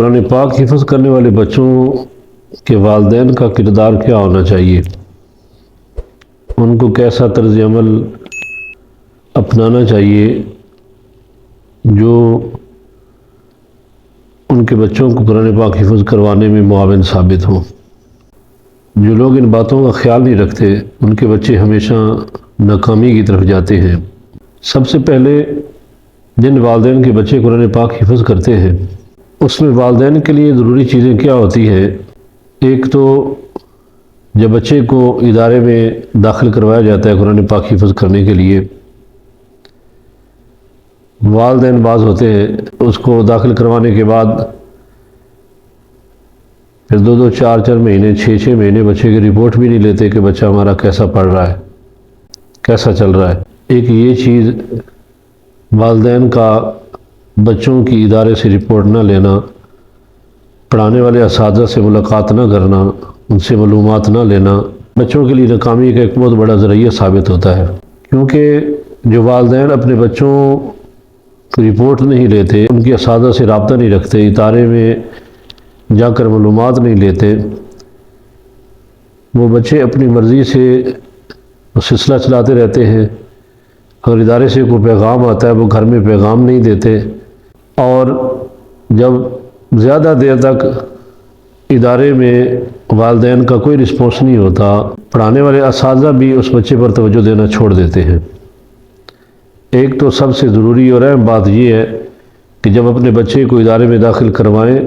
قرآن پاک حفظ کرنے والے بچوں کے والدین کا کردار کیا ہونا چاہیے؟ ان کو کیسا طرز عمل اپنانا چاہیے جو ان کے بچوں کو قرآن پاک حفظ کروانے میں معاون ثابت ہوں؟ جو لوگ ان باتوں کا خیال نہیں رکھتے ان کے بچے ہمیشہ ناکامی کی طرف جاتے ہیں۔ سب سے پہلے جن والدین کے بچے قرآن پاک حفظ کرتے ہیں اس میں والدین کے لیے ضروری چیزیں کیا ہوتی ہیں؟ ایک تو جب بچے کو ادارے میں داخل کروایا جاتا ہے قرآن پاک حفظ کرنے کے لیے، والدین بعض ہوتے ہیں اس کو داخل کروانے کے بعد پھر 2 4 مہینے 6 مہینے بچے کی رپورٹ بھی نہیں لیتے کہ بچہ ہمارا کیسا پڑھ رہا ہے، کیسا چل رہا ہے۔ ایک یہ چیز والدین کا بچوں کی ادارے سے رپورٹ نہ لینا، پڑھانے والے اساتذہ سے ملاقات نہ کرنا، ان سے معلومات نہ لینا بچوں کے لیے ناکامی کا ایک بہت بڑا ذریعہ ثابت ہوتا ہے، کیونکہ جو والدین اپنے بچوں کی رپورٹ نہیں لیتے، ان کے اساتذہ سے رابطہ نہیں رکھتے، ادارے میں جا کر معلومات نہیں لیتے، وہ بچے اپنی مرضی سے سلسلہ چلاتے رہتے ہیں۔ اگر ادارے سے کوئی پیغام آتا ہے وہ گھر میں پیغام نہیں دیتے، اور جب زیادہ دیر تک ادارے میں والدین کا کوئی رسپانس نہیں ہوتا، پڑھانے والے اساتذہ بھی اس بچے پر توجہ دینا چھوڑ دیتے ہیں۔ ایک تو سب سے ضروری اور اہم بات یہ ہے کہ جب اپنے بچے کو ادارے میں داخل کروائیں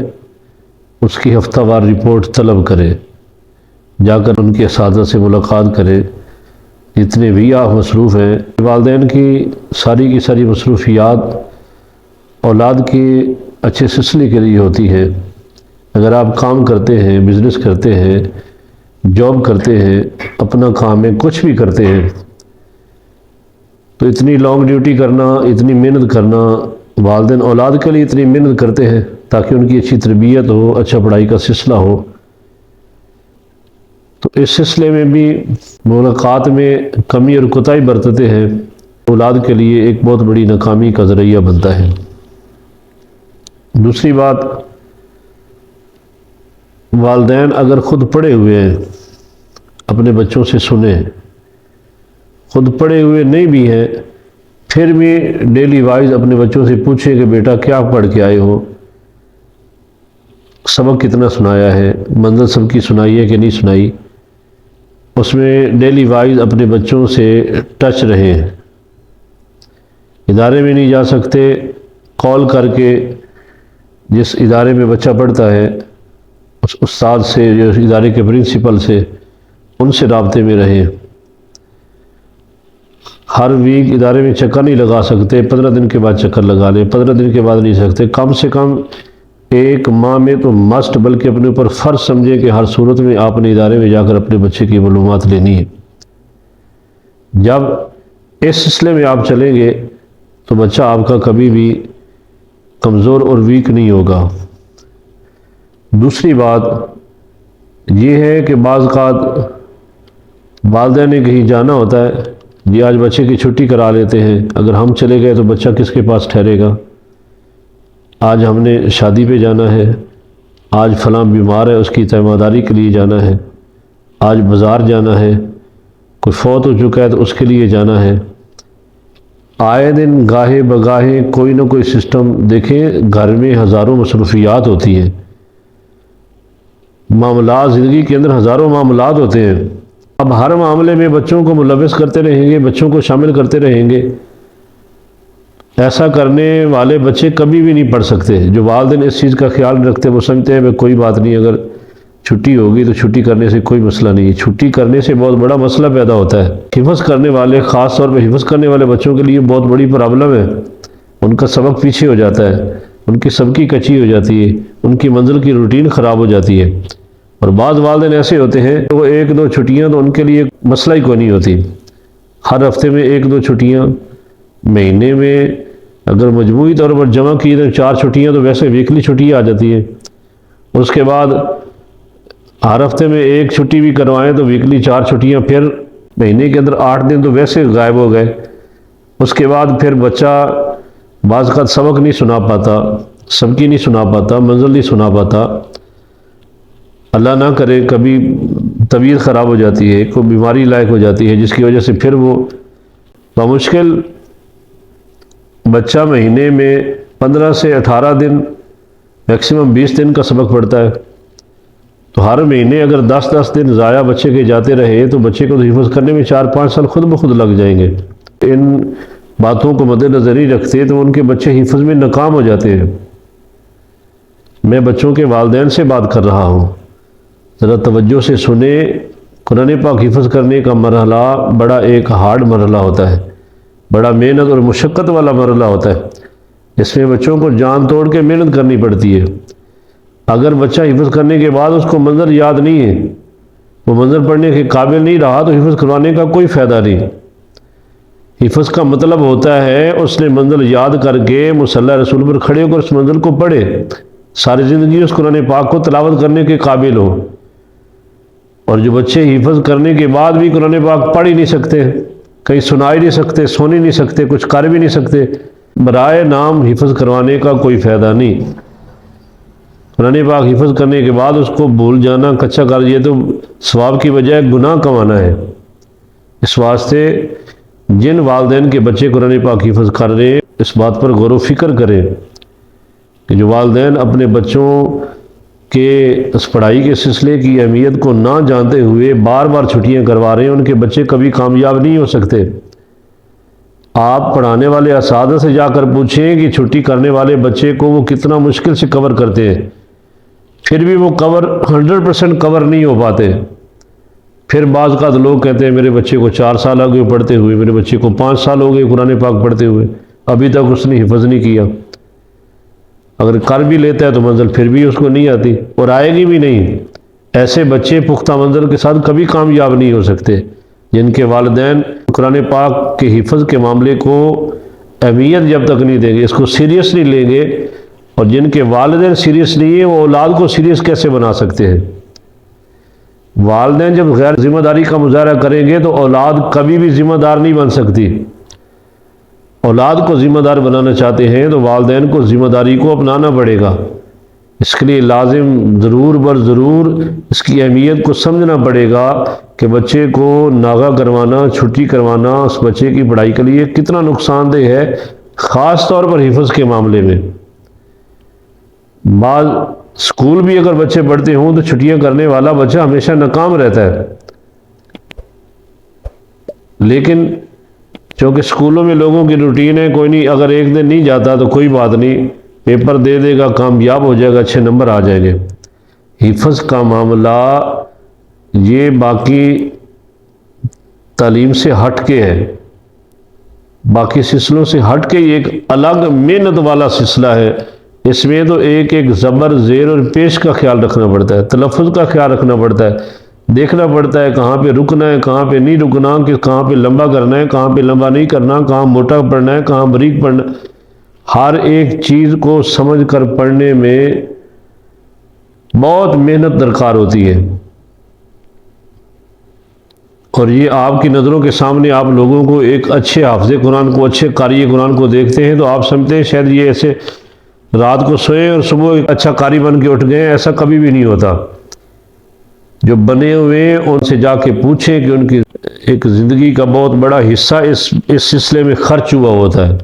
اس کی ہفتہ وار رپورٹ طلب کریں، جا کر ان کے اساتذہ سے ملاقات کریں۔ جتنے بھی آپ مصروف ہیں، والدین کی ساری مصروفیات اولاد کے اچھے سلسلے کے لیے ہوتی ہے۔ اگر آپ کام کرتے ہیں، بزنس کرتے ہیں، جاب کرتے ہیں، اپنا کام ہے، کچھ بھی کرتے ہیں، تو اتنی لانگ ڈیوٹی کرنا، اتنی محنت کرنا، والدین اولاد کے لیے اتنی محنت کرتے ہیں تاکہ ان کی اچھی تربیت ہو، اچھا پڑھائی کا سلسلہ ہو، تو اس سلسلے میں بھی ملاقات میں کمی اور کوتاہی برتتے ہیں، اولاد کے لیے ایک بہت بڑی ناکامی کا ذریعہ بنتا ہے۔ دوسری بات، والدین اگر خود پڑھے ہوئے ہیں اپنے بچوں سے سنیں، خود پڑھے ہوئے نہیں بھی ہیں پھر بھی ڈیلی وائز اپنے بچوں سے پوچھیں کہ بیٹا کیا پڑھ کے آئے ہو، سبق کتنا سنایا ہے، منزل سب کی سنائی ہے کہ نہیں سنائی، اس میں ڈیلی وائز اپنے بچوں سے ٹچ رہیں۔ ادارے میں نہیں جا سکتے، کال کر کے جس ادارے میں بچہ پڑھتا ہے اس استاد سے، جو ادارے کے پرنسپل سے، ان سے رابطے میں رہیں۔ ہر ویک ادارے میں چکر نہیں لگا سکتے، 15 دن کے بعد چکر لگا لیں، 15 دن کے بعد نہیں سکتے، کم سے کم ایک ماہ میں تو مسٹ، بلکہ اپنے اوپر فرض سمجھے کہ ہر صورت میں آپ نے ادارے میں جا کر اپنے بچے کی معلومات لینی ہے۔ جب اس سلسلے میں آپ چلیں گے تو بچہ آپ کا کبھی بھی کمزور اور ویک نہیں ہوگا۔ دوسری بات یہ ہے کہ بعض اوقات والدین نے کہیں جانا ہوتا ہے، جی آج بچے کی چھٹی کرا لیتے ہیں، اگر ہم چلے گئے تو بچہ کس کے پاس ٹھہرے گا، آج ہم نے شادی پہ جانا ہے، آج فلاں بیمار ہے اس کی تیمارداری کے لیے جانا ہے، آج بازار جانا ہے، کوئی فوت ہو چکا ہے تو اس کے لیے جانا ہے۔ آئے دن گاہے بگاہے کوئی نہ کوئی سسٹم، دیکھیں گھر میں ہزاروں مصروفیات ہوتی ہیں، معاملات، زندگی کے اندر ہزاروں معاملات ہوتے ہیں۔ اب ہر معاملے میں بچوں کو ملوث کرتے رہیں گے، بچوں کو شامل کرتے رہیں گے، ایسا کرنے والے بچے کبھی بھی نہیں پڑھ سکتے۔ جو والدین اس چیز کا خیال رکھتے وہ سمجھتے ہیں کہ کوئی بات نہیں، اگر چھٹی ہوگی تو چھٹی کرنے سے کوئی مسئلہ نہیں ہے۔ چھٹی کرنے سے بہت بڑا مسئلہ پیدا ہوتا ہے۔ حفظ کرنے والے، خاص طور پہ حفظ کرنے والے بچوں کے لیے بہت بڑی پرابلم ہے، ان کا سبق پیچھے ہو جاتا ہے، ان کی سبقی کچی ہو جاتی ہے، ان کی منزل کی روٹین خراب ہو جاتی ہے۔ اور بعض والدین ایسے ہوتے ہیں کہ وہ 1 2 چھٹیاں تو ان کے لیے مسئلہ ہی کوئی نہیں ہوتی، ہر ہفتے میں 1 2 چھٹیاں، مہینے میں اگر مجموعی طور پر جمع کی تو 4 چھٹیاں تو ویسے ویکلی چھٹیاں آ جاتی ہیں۔ اس کے بعد ہر ہفتے میں 1 چھٹی بھی کروائیں تو ویکلی 4 چھٹیاں، پھر مہینے کے اندر 8 دن تو ویسے غائب ہو گئے۔ اس کے بعد پھر بچہ بعض اوقات سبق نہیں سنا پاتا، سب کی نہیں سنا پاتا، منزل نہیں سنا پاتا۔ اللہ نہ کرے کبھی طبیعت خراب ہو جاتی ہے، کوئی بیماری لائق ہو جاتی ہے، جس کی وجہ سے پھر وہ بمشکل بچہ مہینے میں 15 سے 18 دن، میکسیمم 20 دن کا سبق پڑھتا ہے۔ تو ہر مہینے اگر 10 دن ضائع بچے کے جاتے رہے تو بچے کو حفظ کرنے میں 4-5 سال خود بخود لگ جائیں گے۔ ان باتوں کو مد نظر ہی رکھتے تو ان کے بچے حفظ میں ناکام ہو جاتے ہیں۔ میں بچوں کے والدین سے بات کر رہا ہوں، ذرا توجہ سے سنیں۔ قرآن پاک حفظ کرنے کا مرحلہ بڑا ایک ہارڈ مرحلہ ہوتا ہے، بڑا محنت اور مشقت والا مرحلہ ہوتا ہے۔ اس میں بچوں کو جان توڑ کے محنت کرنی پڑتی ہے۔ اگر بچہ حفظ کرنے کے بعد اس کو منظر یاد نہیں ہے، وہ منظر پڑھنے کے قابل نہیں رہا، تو حفظ کروانے کا کوئی فائدہ نہیں۔ حفظ کا مطلب ہوتا ہے اس نے منزل یاد کر کے مصلی رسول پر کھڑے ہو کر اس منزل کو پڑھے، ساری زندگی اس قرآن پاک کو تلاوت کرنے کے قابل ہو۔ اور جو بچے حفظ کرنے کے بعد بھی قرآن پاک پڑھ ہی نہیں سکتے، کہیں سنا ہی نہیں سکتے، سن ہی نہیں سکتے، کچھ کر بھی نہیں سکتے، برائے نام حفظ کروانے کا کوئی فائدہ نہیں۔ قرآن پاک حفظ کرنے کے بعد اس کو بھول جانا، کچا کر دیا تو ثواب کی بجائے گناہ کمانا ہے۔ اس واسطے جن والدین کے بچے قرآن پاک حفظ کر رہے ہیں اس بات پر غور و فکر کریں کہ جو والدین اپنے بچوں کے اس پڑھائی کے سلسلے کی اہمیت کو نہ جانتے ہوئے بار بار چھٹیاں کروا رہے ہیں، ان کے بچے کبھی کامیاب نہیں ہو سکتے۔ آپ پڑھانے والے اساتذہ سے جا کر پوچھیں کہ چھٹی کرنے والے بچے کو وہ کتنا مشکل سے کور کرتے ہیں، پھر بھی وہ 100% کور نہیں ہو پاتے۔ پھر بعض اوقات لوگ کہتے ہیں میرے بچے کو 4 سال ہو گئے پڑھتے ہوئے، میرے بچے کو 5 سال ہو گئے قرآن پاک پڑھتے ہوئے، ابھی تک اس نے حفظ نہیں کیا۔ اگر کر بھی لیتا ہے تو منزل پھر بھی اس کو نہیں آتی اور آئے گی بھی نہیں۔ ایسے بچے پختہ منزل کے ساتھ کبھی کامیاب نہیں ہو سکتے۔ جن کے والدین قرآن پاک کے حفظ کے معاملے کو اہمیت جب تک نہیں دیں گے، اس کو سیریس نہیں لیں گے، اور جن کے والدین سیریس نہیں ہیں وہ اولاد کو سیریس کیسے بنا سکتے ہیں؟ والدین جب غیر ذمہ داری کا مظاہرہ کریں گے تو اولاد کبھی بھی ذمہ دار نہیں بن سکتی۔ اولاد کو ذمہ دار بنانا چاہتے ہیں تو والدین کو ذمہ داری کو اپنانا پڑے گا۔ اس کے لیے لازم ضرور بر ضرور اس کی اہمیت کو سمجھنا پڑے گا کہ بچے کو ناغہ کروانا، چھٹی کروانا اس بچے کی پڑھائی کے لیے کتنا نقصان دہ ہے، خاص طور پر حفظ کے معاملے میں۔ بعض اسکول بھی اگر بچے پڑھتے ہوں تو چھٹیاں کرنے والا بچہ ہمیشہ ناکام رہتا ہے، لیکن چونکہ اسکولوں میں لوگوں کی روٹین ہے، کوئی نہیں اگر ایک دن نہیں جاتا تو کوئی بات نہیں، پیپر دے دے گا، کامیاب ہو جائے گا، اچھے نمبر آ جائیں گے۔ حفظ کا معاملہ یہ باقی تعلیم سے ہٹ کے ہے، باقی سلسلوں سے ہٹ کے یہ ایک الگ محنت والا سلسلہ ہے۔ اس میں تو ایک ایک زبر، زیر اور پیش کا خیال رکھنا پڑتا ہے، تلفظ کا خیال رکھنا پڑتا ہے، دیکھنا پڑتا ہے کہاں پہ رکنا ہے، کہاں پہ نہیں رکنا، کہ کہاں پہ لمبا کرنا ہے، کہاں پہ لمبا نہیں کرنا، کہاں موٹا پڑھنا ہے، کہاں باریک پڑھنا ہے۔ ہر ایک چیز کو سمجھ کر پڑھنے میں بہت محنت درکار ہوتی ہے، اور یہ آپ کی نظروں کے سامنے آپ لوگوں کو ایک اچھے حافظ قرآن کو، اچھے قاری قرآن کو دیکھتے ہیں تو آپ سمجھتے ہیں شاید یہ ایسے رات کو سوئے اور صبح ایک اچھا قاری بن کے اٹھ گئے، ایسا کبھی بھی نہیں ہوتا۔ جو بنے ہوئے ہیں ان سے جا کے پوچھیں کہ ان کی ایک زندگی کا بہت بڑا حصہ اس سلسلے میں خرچ ہوا ہوتا ہے۔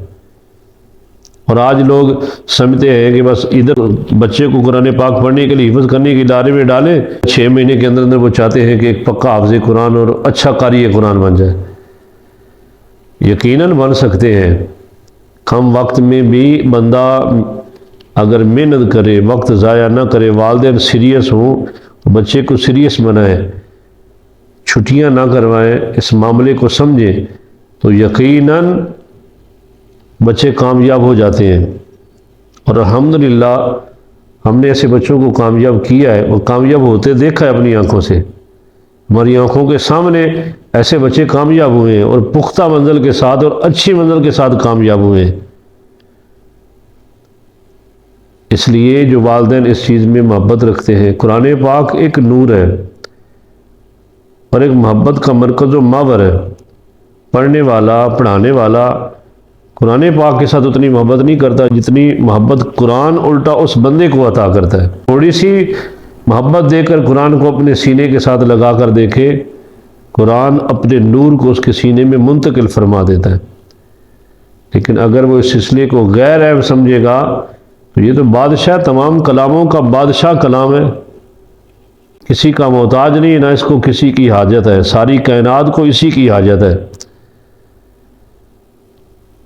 اور آج لوگ سمجھتے ہیں کہ بس ادھر بچے کو قرآن پاک پڑھنے کے لیے، حفظ کرنے کے ادارے میں ڈالیں، 6 مہینے کے اندر اندر وہ چاہتے ہیں کہ ایک پکا حافظ قرآن اور اچھا قاری قرآن بن جائے۔ یقیناً بن سکتے ہیں، کم وقت میں بھی بندہ اگر محنت کرے، وقت ضائع نہ کرے، والدین سیریس ہوں، بچے کو سیریس بنائیں، چھٹیاں نہ کروائیں، اس معاملے کو سمجھیں، تو یقیناً بچے کامیاب ہو جاتے ہیں۔ اور الحمدللہ ہم نے ایسے بچوں کو کامیاب کیا ہے اور کامیاب ہوتے دیکھا ہے اپنی آنکھوں سے، ہماری آنکھوں کے سامنے ایسے بچے کامیاب ہوئے ہیں، اور پختہ منزل کے ساتھ اور اچھی منزل کے ساتھ کامیاب ہوئے ہیں۔ اس لیے جو والدین اس چیز میں محبت رکھتے ہیں، قرآن پاک ایک نور ہے اور ایک محبت کا مرکز و محور ہے۔ پڑھنے والا، پڑھانے والا قرآن پاک کے ساتھ اتنی محبت نہیں کرتا جتنی محبت قرآن الٹا اس بندے کو عطا کرتا ہے۔ تھوڑی سی محبت دے کر قرآن کو اپنے سینے کے ساتھ لگا کر دیکھے، قرآن اپنے نور کو اس کے سینے میں منتقل فرما دیتا ہے۔ لیکن اگر وہ اس سلسلے کو غیر عیب سمجھے گا تو یہ تو بادشاہ، تمام کلاموں کا بادشاہ کلام ہے، کسی کا محتاج نہیں، نہ اس کو کسی کی حاجت ہے، ساری کائنات کو اسی کی حاجت ہے۔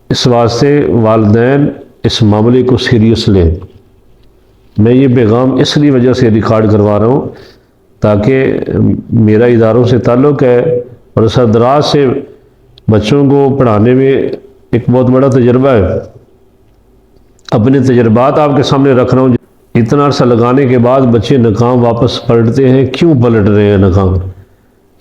اس واسطے والدین اس معاملے کو سیریس لیں۔ میں یہ پیغام اس لیے وجہ سے ریکارڈ کروا رہا ہوں تاکہ میرا اداروں سے تعلق ہے اور سردراز سے بچوں کو پڑھانے میں ایک بہت بڑا تجربہ ہے۔ اپنے تجربات آپ کے سامنے رکھ رہا ہوں۔ اتنا عرصہ لگانے کے بعد بچے ناکام واپس پلٹتے ہیں، کیوں پلٹ رہے ہیں ناکام؟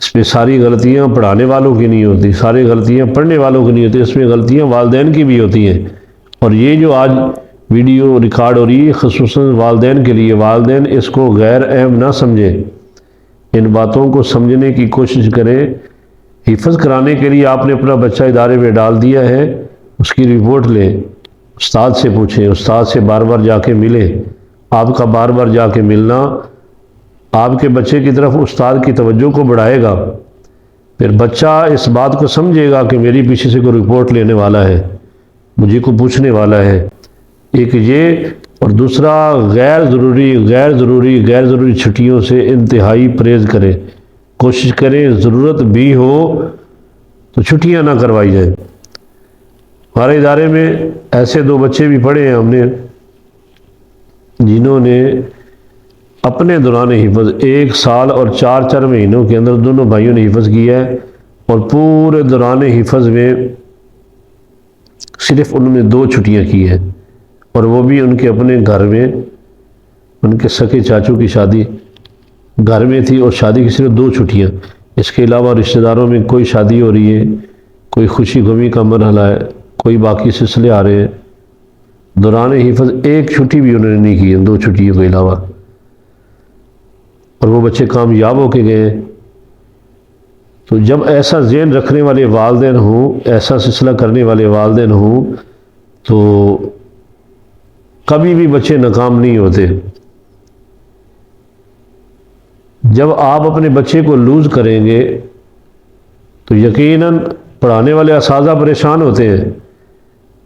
اس میں ساری غلطیاں پڑھانے والوں کی نہیں ہوتی، ساری غلطیاں پڑھنے والوں کی نہیں ہوتی، اس میں غلطیاں والدین کی بھی ہوتی ہیں۔ اور یہ جو آج ویڈیو ریکارڈ ہو رہی ہے خصوصاً والدین کے لیے، والدین اس کو غیر اہم نہ سمجھیں، ان باتوں کو سمجھنے کی کوشش کریں۔ حفظ کرانے کے لیے آپ نے اپنا بچہ ادارے میں ڈال دیا ہے، اس کی رپورٹ لیں، استاد سے پوچھیں، استاد سے بار بار جا کے ملیں۔ آپ کا بار بار جا کے ملنا آپ کے بچے کی طرف استاد کی توجہ کو بڑھائے گا، پھر بچہ اس بات کو سمجھے گا کہ میری پیچھے سے کوئی رپورٹ لینے والا ہے، مجھے کو پوچھنے والا ہے۔ ایک یہ، اور دوسرا غیر ضروری چھٹیوں سے انتہائی پرہیز کریں، کوشش کریں ضرورت بھی ہو تو چھٹیاں نہ کروائی جائیں۔ ہمارے ادارے میں ایسے 2 بچے بھی پڑھے ہیں ہم نے جنہوں نے اپنے دوران حفظ 1 سال اور 4 مہینوں کے اندر دونوں بھائیوں نے حفظ کیا ہے، اور پورے دوران حفظ میں صرف انہوں نے 2 چھٹیاں کی ہیں، اور وہ بھی ان کے اپنے گھر میں، ان کے سکے چاچو کی شادی گھر میں تھی، اور شادی کی صرف 2 چھٹیاں۔ اس کے علاوہ رشتہ داروں میں کوئی شادی ہو رہی ہے، کوئی خوشی غمی کا مرحلہ ہے، کوئی باقی سلسلے آ رہے ہیں، دوران حفظ 1 چھٹی بھی انہوں نے نہیں کی ہے 2 چھٹیوں کے علاوہ، اور وہ بچے کامیاب ہو کے گئے۔ تو جب ایسا ذہن رکھنے والے والدین ہوں، ایسا سلسلہ کرنے والے والدین ہوں، تو کبھی بھی بچے ناکام نہیں ہوتے۔ جب آپ اپنے بچے کو لوز کریں گے تو یقیناً پڑھانے والے اساتذہ پریشان ہوتے ہیں۔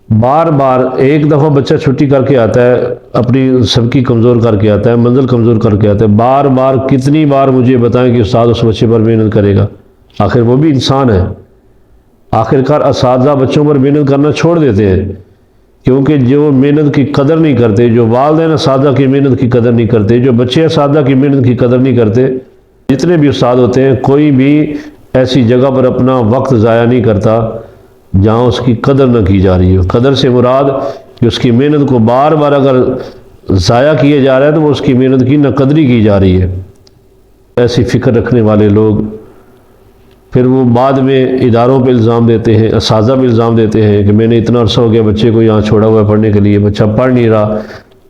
بار بار ایک دفعہ بچہ چھٹی کر کے آتا ہے، اپنی سبکی کمزور کر کے آتا ہے، منزل کمزور کر کے آتا ہے، بار بار کتنی بار مجھے بتائیں کہ استاد اس بچے پر محنت کرے گا؟ آخر وہ بھی انسان ہے۔ آخرکار اساتذہ بچوں پر محنت کرنا چھوڑ دیتے ہیں، کیونکہ جو محنت کی قدر نہیں کرتے، جو والدین اساتذہ کی محنت کی قدر نہیں کرتے، جو بچے اساتذہ کی محنت کی قدر نہیں کرتے، جتنے بھی استاد ہوتے ہیں کوئی بھی ایسی جگہ پر اپنا وقت ضائع نہیں کرتا جہاں اس کی قدر نہ کی جا رہی ہو۔ قدر سے مراد کہ اس کی محنت کو بار بار اگر ضائع کیے جا رہا ہے تو وہ اس کی محنت کی ناقدری کی جا رہی ہے۔ ایسی فکر رکھنے والے لوگ پھر وہ بعد میں اداروں پہ الزام دیتے ہیں، اساتذہ پہ الزام دیتے ہیں کہ میں نے اتنا عرصہ ہو گیا بچے کو یہاں چھوڑا ہوا ہے پڑھنے کے لیے، بچہ پڑھ نہیں رہا،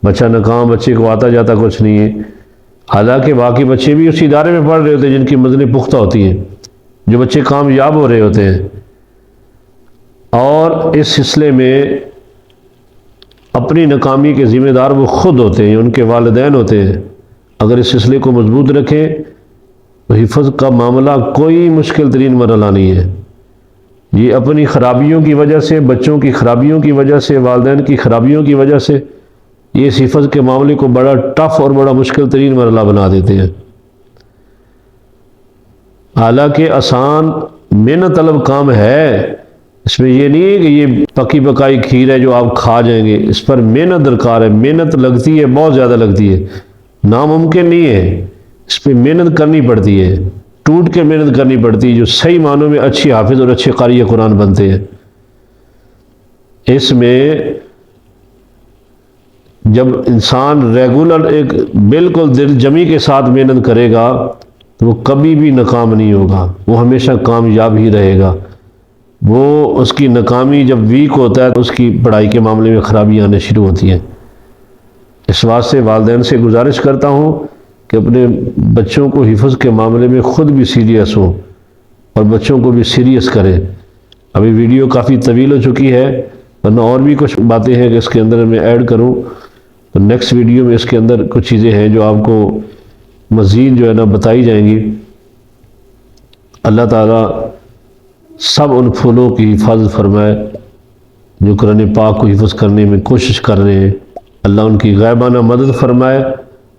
بچہ ناکام، بچے کو آتا جاتا کچھ نہیں ہے۔ حالانکہ باقی بچے بھی اسی ادارے میں پڑھ رہے ہوتے ہیں جن کی منزلیں پختہ ہوتی ہیں، جو بچے کامیاب ہو رہے ہوتے ہیں۔ اور اس سلسلے میں اپنی ناکامی کے ذمہ دار وہ خود ہوتے ہیں، ان کے والدین ہوتے ہیں۔ اگر اس سلسلے کو مضبوط رکھیں تو حفظ کا معاملہ کوئی مشکل ترین مرحلہ نہیں ہے۔ یہ اپنی خرابیوں کی وجہ سے، بچوں کی خرابیوں کی وجہ سے، والدین کی خرابیوں کی وجہ سے یہ اس حفظ کے معاملے کو بڑا ٹف اور بڑا مشکل ترین مرحلہ بنا دیتے ہیں۔ حالانکہ آسان محنت طلب کام ہے، اس میں یہ نہیں ہے کہ یہ پکی پکائی کھیر ہے جو آپ کھا جائیں گے، اس پر محنت درکار ہے، محنت لگتی ہے، بہت زیادہ لگتی ہے، ناممکن نہیں ہے، اس پہ محنت کرنی پڑتی ہے، ٹوٹ کے محنت کرنی پڑتی ہے، جو صحیح معنوں میں اچھی حافظ اور اچھے قاری قرآن بنتے ہیں۔ اس میں جب انسان ریگولر ایک بالکل دل جمی کے ساتھ محنت کرے گا تو وہ کبھی بھی ناکام نہیں ہوگا، وہ ہمیشہ کامیاب ہی رہے گا۔ وہ اس کی ناکامی جب ویک ہوتا ہے تو اس کی پڑھائی کے معاملے میں خرابیاں آنے شروع ہوتی ہیں۔ اس واسطے والدین سے گزارش کرتا ہوں کہ اپنے بچوں کو حفظ کے معاملے میں خود بھی سیریس ہوں اور بچوں کو بھی سیریس کریں۔ ابھی ویڈیو کافی طویل ہو چکی ہے، ورنہ اور بھی کچھ باتیں ہیں کہ اس کے اندر میں ایڈ کروں تو نیکسٹ ویڈیو میں اس کے اندر کچھ چیزیں ہیں جو آپ کو مزید جو ہے نا بتائی جائیں گی۔ اللہ تعالیٰ سب ان پھولوں کی حفاظت فرمائے جو قرآن پاک کو حفظ کرنے میں کوشش کر رہے ہیں، اللہ ان کی غیبانہ مدد فرمائے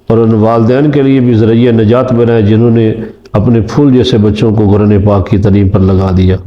اور ان والدین کے لیے بھی ذریعہ نجات بنائے جنہوں نے اپنے پھول جیسے بچوں کو قرآن پاک کی تعلیم پر لگا دیا۔